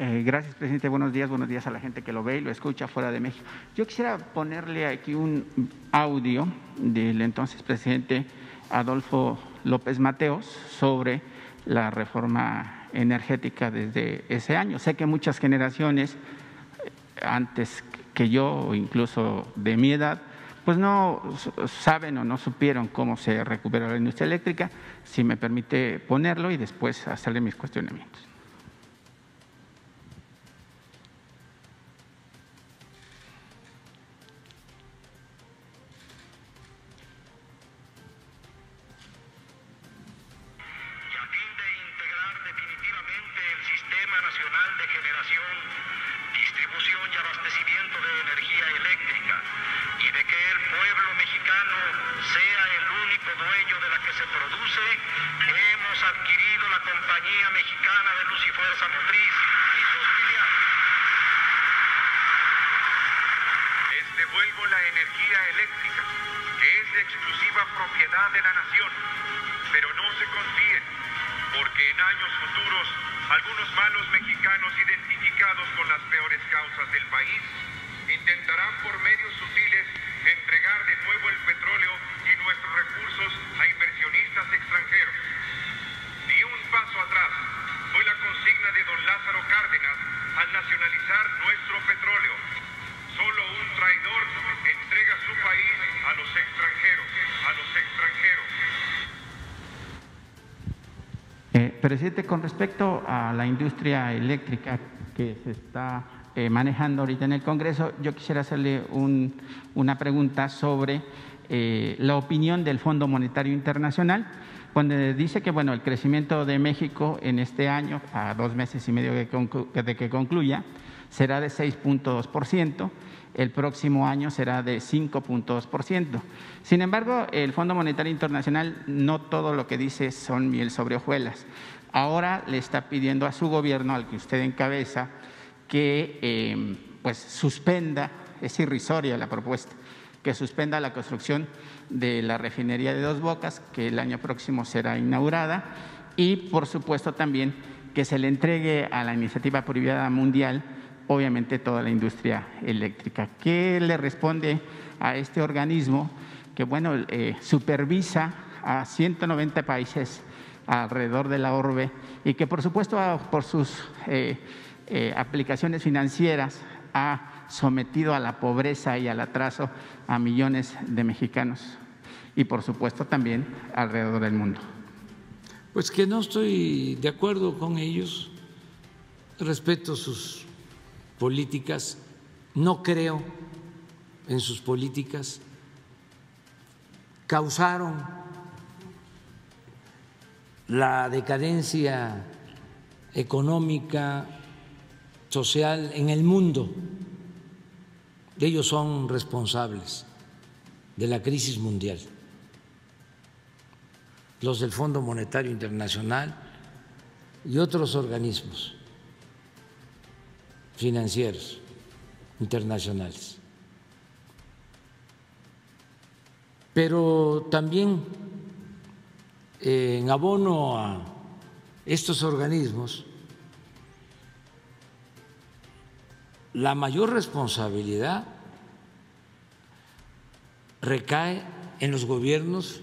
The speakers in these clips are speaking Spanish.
Gracias, presidente. Buenos días a la gente que lo ve y lo escucha fuera de México. Yo quisiera ponerle aquí un audio del entonces presidente Adolfo López Mateos sobre la reforma energética desde ese año. Sé que muchas generaciones antes que yo, o incluso de mi edad, pues no saben o no supieron cómo se recuperó la industria eléctrica. Si me permite ponerlo y después hacerle mis cuestionamientos. Devuelvo la energía eléctrica, que es de exclusiva propiedad de la nación, pero no se confíen, porque en años futuros algunos malos mexicanos identificados con las peores causas del país intentarán por medios sutiles entregar de nuevo el petróleo y nuestros recursos a inversionistas extranjeros. Ni un paso atrás fue la consigna de don Lázaro Cárdenas al nacionalizar nuestro petróleo. Solo un traidor entrega su país a los extranjeros, Presidente, con respecto a la industria eléctrica que se está manejando ahorita en el Congreso, yo quisiera hacerle una pregunta sobre la opinión del Fondo Monetario Internacional, cuando dice que bueno, el crecimiento de México en este año, a 2 meses y medio de que concluya, será de 6.2%, el próximo año será de 5.2%. Sin embargo, el Fondo Monetario Internacional no todo lo que dice son miel sobre hojuelas. Ahora le está pidiendo a su gobierno, al que usted encabeza, que pues suspenda, es irrisoria la propuesta, que suspenda la construcción de la refinería de Dos Bocas, que el año próximo será inaugurada, y por supuesto también que se le entregue a la iniciativa privada mundial obviamente toda la industria eléctrica. ¿Qué le responde a este organismo que bueno, supervisa a 190 países alrededor de la orbe y que por supuesto por sus aplicaciones financieras ha sometido a la pobreza y al atraso a millones de mexicanos y por supuesto también alrededor del mundo? Pues que no estoy de acuerdo con ellos, respeto sus políticas, no creo en sus políticas, causaron la decadencia económica, social en el mundo. Ellos son responsables de la crisis mundial, los del Fondo Monetario Internacional y otros organismos financieros internacionales. Pero también en abono a estos organismos, la mayor responsabilidad recae en los gobiernos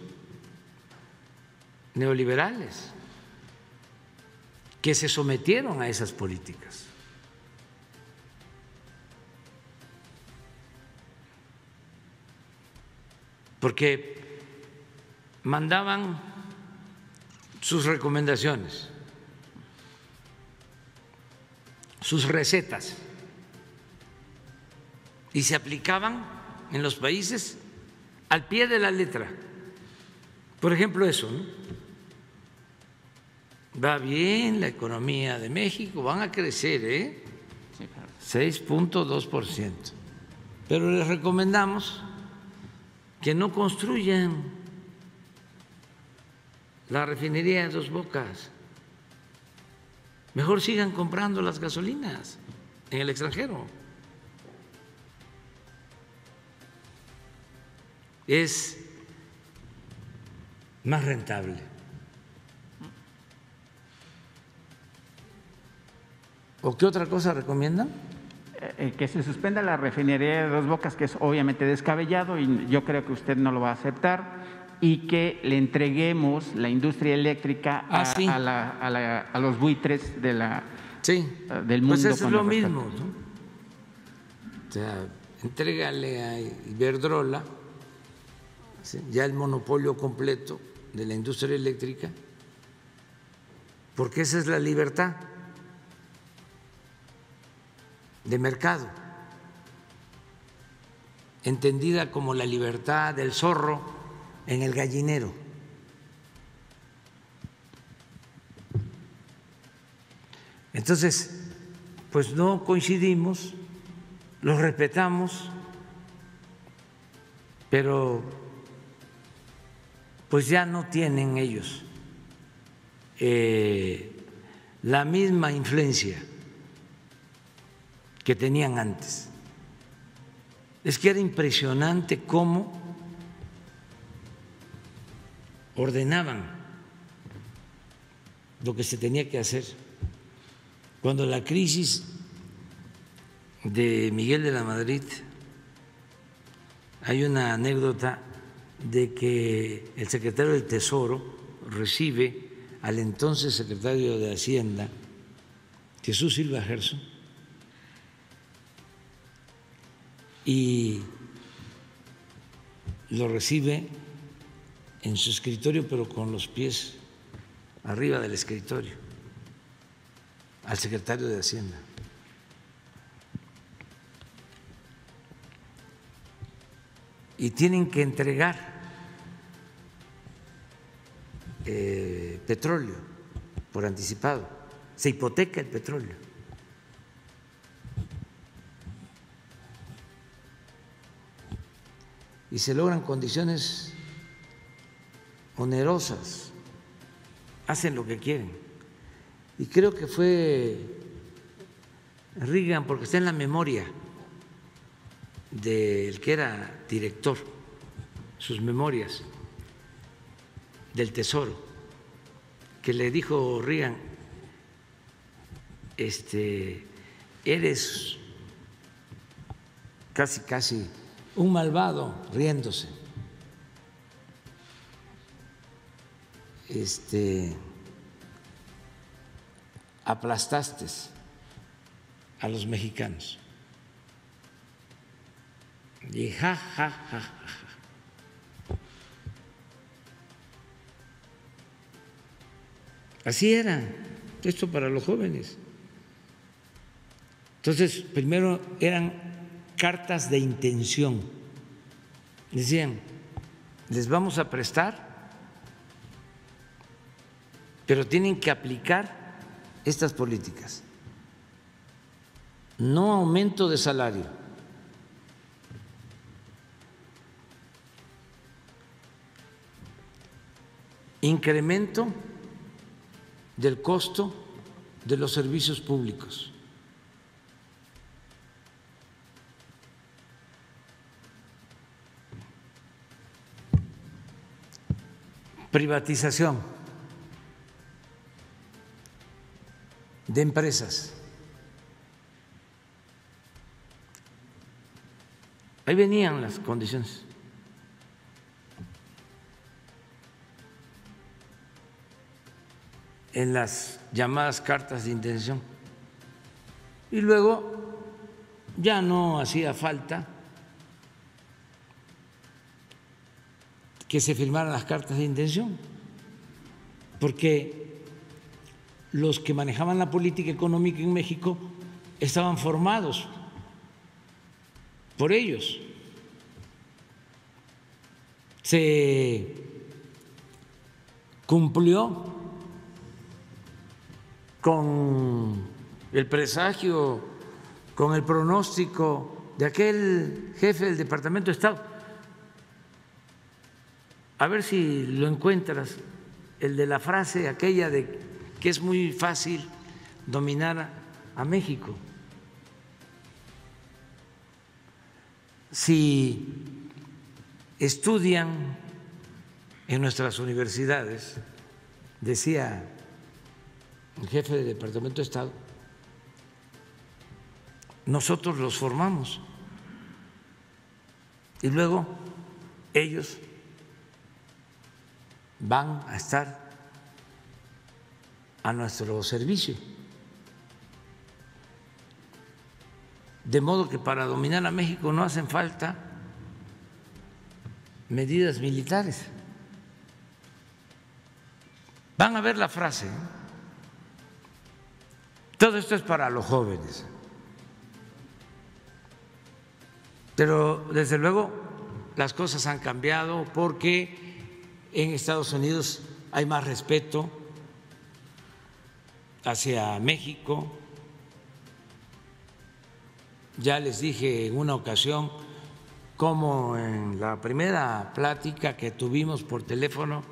neoliberales que se sometieron a esas políticas. Porque mandaban sus recomendaciones, sus recetas, y se aplicaban en los países al pie de la letra. Por ejemplo, eso, ¿no? Va bien la economía de México, van a crecer, 6.2%, pero les recomendamos que no construyan la refinería de Dos Bocas, mejor sigan comprando las gasolinas en el extranjero. Es más rentable. ¿O qué otra cosa recomiendan? Que se suspenda la refinería de Dos Bocas, que es obviamente descabellado y yo creo que usted no lo va a aceptar, y que le entreguemos la industria eléctrica sí. a los buitres de sí. del mundo. Pues eso es lo mismo, ¿no? O sea, entrégale a Iberdrola, ¿sí?, ya el monopolio completo de la industria eléctrica, porque esa es la libertad de mercado, entendida como la libertad del zorro en el gallinero. Entonces, pues no coincidimos, los respetamos, pero pues ya no tienen ellos la misma influencia que tenían antes. Es que era impresionante cómo ordenaban lo que se tenía que hacer. Cuando la crisis de Miguel de la Madrid, hay una anécdota de que el secretario del Tesoro recibe al entonces secretario de Hacienda, Jesús Silva Gerson, y lo recibe en su escritorio, pero con los pies arriba del escritorio, al secretario de Hacienda. Y tienen que entregar petróleo por anticipado, se hipoteca el petróleo. Y se logran condiciones onerosas, hacen lo que quieren. Y creo que fue Reagan, porque está en la memoria del que era director, sus memorias del Tesoro, que le dijo Reagan, eres casi un malvado, riéndose. Aplastaste a los mexicanos. Y ja. Así era esto para los jóvenes. Entonces, primero eran cartas de intención. Decían, les vamos a prestar, pero tienen que aplicar estas políticas. No aumento de salario, incremento del costo de los servicios públicos. Privatización de empresas. Ahí venían las condiciones. En las llamadas cartas de intención. Y luego ya no hacía falta que se firmaran las cartas de intención, porque los que manejaban la política económica en México estaban formados por ellos. Se cumplió con el presagio, con el pronóstico de aquel jefe del Departamento de Estado. A ver si lo encuentras, el de la frase aquella de que es muy fácil dominar a México. Si estudian en nuestras universidades, decía el jefe del Departamento de Estado, nosotros los formamos y luego ellos van a estar a nuestro servicio. De modo que para dominar a México no hacen falta medidas militares. Van a ver la frase, ¿eh? Todo esto es para los jóvenes. Pero desde luego las cosas han cambiado porque en Estados Unidos hay más respeto hacia México. Ya les dije en una ocasión cómo en la primera plática que tuvimos por teléfono,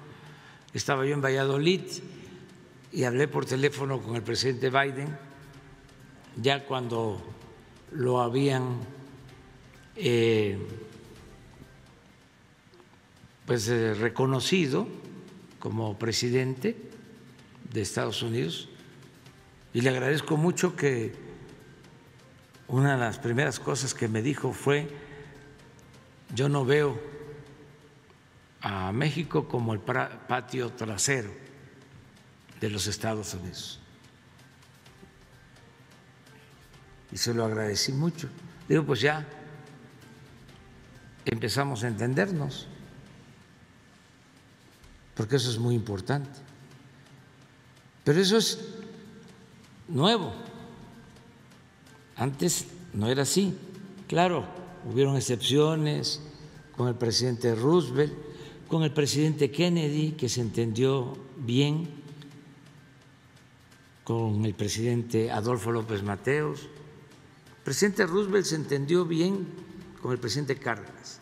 estaba yo en Valladolid y hablé por teléfono con el presidente Biden, ya cuando lo habían reconocido como presidente de Estados Unidos, y le agradezco mucho que una de las primeras cosas que me dijo fue: yo no veo a México como el patio trasero de los Estados Unidos. Y se lo agradecí mucho. Digo, pues ya empezamos a entendernos, porque eso es muy importante. Pero eso es nuevo. Antes no era así. Claro, hubieron excepciones con el presidente Roosevelt, con el presidente Kennedy, que se entendió bien, con el presidente Adolfo López Mateos. El presidente Roosevelt se entendió bien con el presidente Cárdenas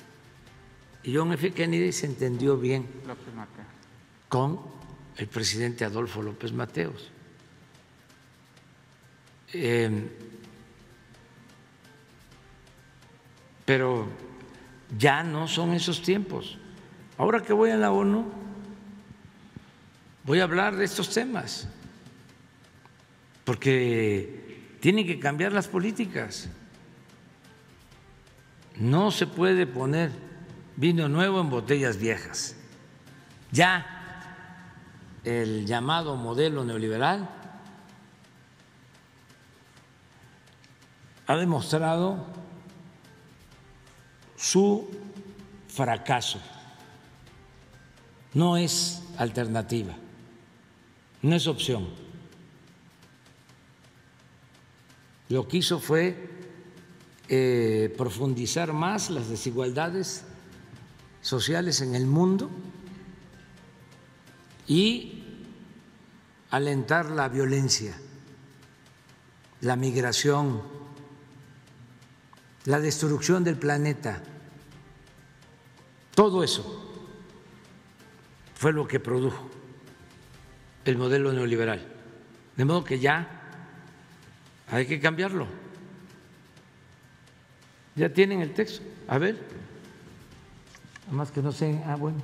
y John F. Kennedy se entendió bien con el presidente Adolfo López Mateos. Pero ya no son esos tiempos. Ahora que voy a la ONU, voy a hablar de estos temas, porque tienen que cambiar las políticas. No se puede poner vino nuevo en botellas viejas. Ya el llamado modelo neoliberal ha demostrado su fracaso. No es alternativa, no es opción. Lo que hizo fue profundizar más las desigualdades sociales en el mundo y alentar la violencia, la migración, la destrucción del planeta. Todo eso fue lo que produjo el modelo neoliberal. De modo que ya hay que cambiarlo. Ya tienen el texto. A ver. Nada más que no sé. Bueno.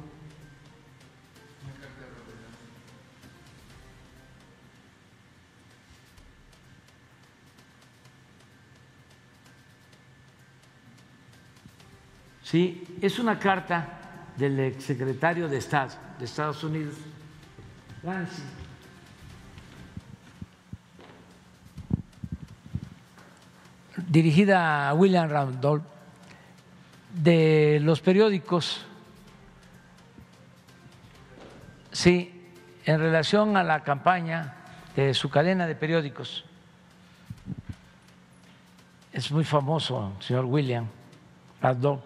Sí, es una carta del exsecretario de Estado de Estados Unidos, Ramsey, dirigida a William Randolph, de los periódicos, sí, en relación a la campaña de su cadena de periódicos. Es muy famoso el señor William Randolph.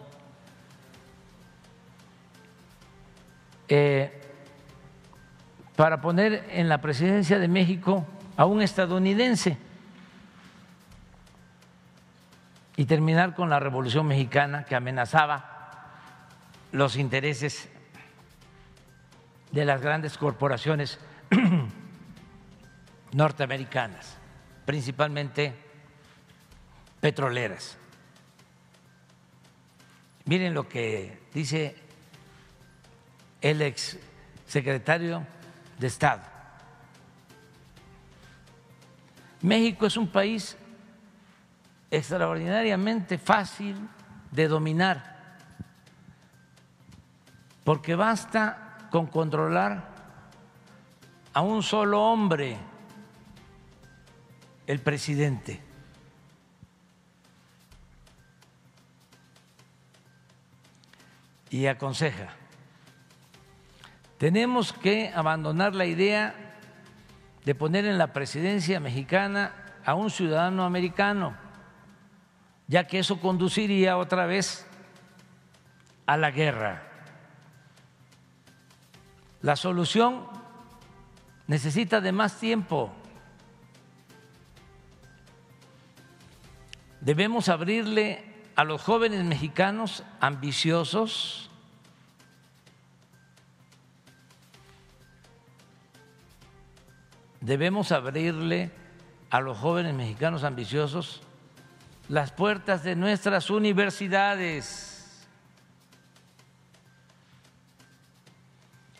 Para poner en la presidencia de México a un estadounidense y terminar con la Revolución Mexicana que amenazaba los intereses de las grandes corporaciones norteamericanas, principalmente petroleras. Miren lo que dice el ex secretario de Estado. México es un país extraordinariamente fácil de dominar, porque basta con controlar a un solo hombre, el presidente. Y aconseja: tenemos que abandonar la idea de poner en la presidencia mexicana a un ciudadano americano, ya que eso conduciría otra vez a la guerra. La solución necesita de más tiempo. Debemos abrirle a los jóvenes mexicanos ambiciosos las puertas de nuestras universidades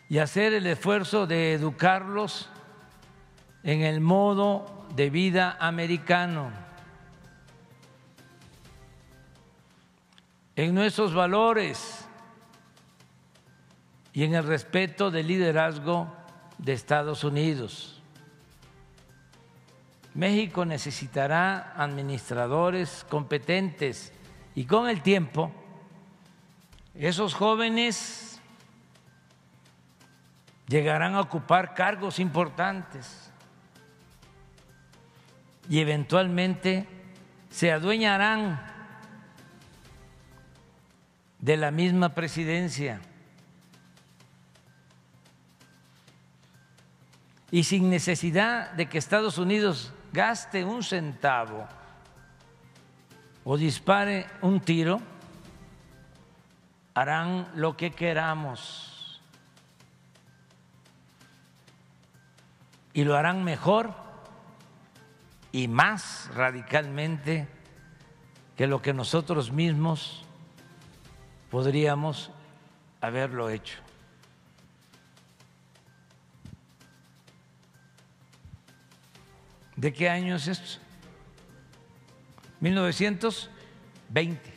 y hacer el esfuerzo de educarlos en el modo de vida americano, en nuestros valores y en el respeto del liderazgo de Estados Unidos. México necesitará administradores competentes y con el tiempo esos jóvenes llegarán a ocupar cargos importantes y eventualmente se adueñarán de la misma presidencia y sin necesidad de que Estados Unidos gaste un centavo o dispare un tiro, harán lo que queramos y lo harán mejor y más radicalmente que lo que nosotros mismos podríamos haberlo hecho. ¿De qué año es esto? 1920.